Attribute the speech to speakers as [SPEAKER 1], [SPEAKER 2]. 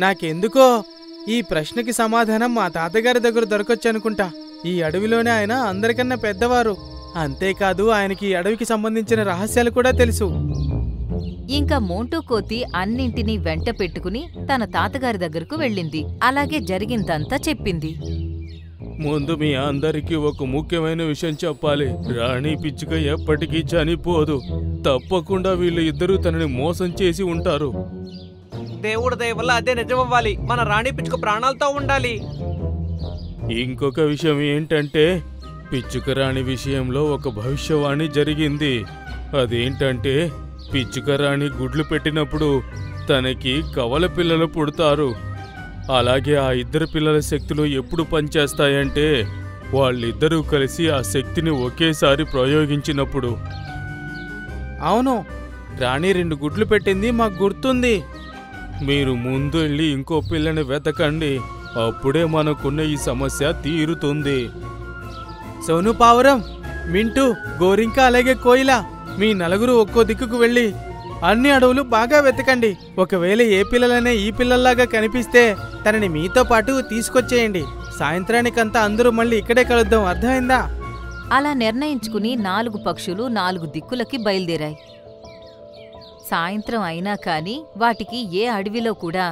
[SPEAKER 1] నాకెందుకో ఈ ప్రశ్నకి సమాధానం మా తాతగారి దగ్గర దొరకొచ్చనుకుంటా. ఈ అడవిలోనే ఆయన అందరికన్నా పెద్దవారు. అంతేకాదు ఆయనకి ఈ అడవికి సంబంధించిన రహస్యాలు కూడా తెలుసు.
[SPEAKER 2] ఇంకా మోంటూ కోతి అన్నింటినీ వెంట పెట్టుకుని తన తాతగారి దగ్గరకు వెళ్ళింది. అలాగే జరిగిందంతా చెప్పింది.
[SPEAKER 1] ముందు మీ అందరికీ ఒక ముఖ్యమైన విషయం చెప్పాలి. రాణి పిచ్చుక ఎప్పటికీ చనిపోదు. తప్పకుండా వీళ్ళు ఇద్దరూ తనని మోసం చేసి ఉంటారు.
[SPEAKER 3] దేవుడి దయ వల్ల అదే నిజమవ్వాలి. మన రాణి పిచ్చుక ప్రాణాలతో ఉండాలి.
[SPEAKER 1] ఇంకొక విషయం ఏంటంటే, పిచ్చుక రాణి విషయంలో ఒక భవిష్యవాణి జరిగింది. అదేంటంటే, పిచ్చుక రాణి గుడ్లు పెట్టినప్పుడు తనకి కవల పిల్లలు పుడతారు. అలాగే ఆ ఇద్దరు పిల్లల శక్తులు ఎప్పుడు పనిచేస్తాయంటే, వాళ్ళిద్దరూ కలిసి ఆ శక్తిని ఒకేసారి ప్రయోగించినప్పుడు. అవును, రాణి 2 గుడ్లు పెట్టింది, మాకు గుర్తుంది. మీరు ముందు వెళ్ళి ఇంకో పిల్లని వెతకండి. అప్పుడే మనకున్న ఈ సమస్య తీరుతుంది. సోను పావురం, మింటూ, గోరింక అలాగే కోయిల, మీ నలుగురు ఒక్కో దిక్కుకు వెళ్ళి అన్ని అడవులు బాగా వెతకండి. ఒకవేళ ఏ పిల్లలనే ఈ పిల్లల్లాగా కనిపిస్తే తనని మీతో పాటు తీసుకొచ్చేయండి. సాయంత్రానికంతా అందరూ మళ్ళీ ఇక్కడే కలుద్దాం. అర్థమైందా?
[SPEAKER 2] అలా నిర్ణయించుకుని 4 పక్షులు 4 దిక్కులకి బయలుదేరాయి. సాయంత్రం అయినా కాని వాటికి ఏ అడవిలో కూడా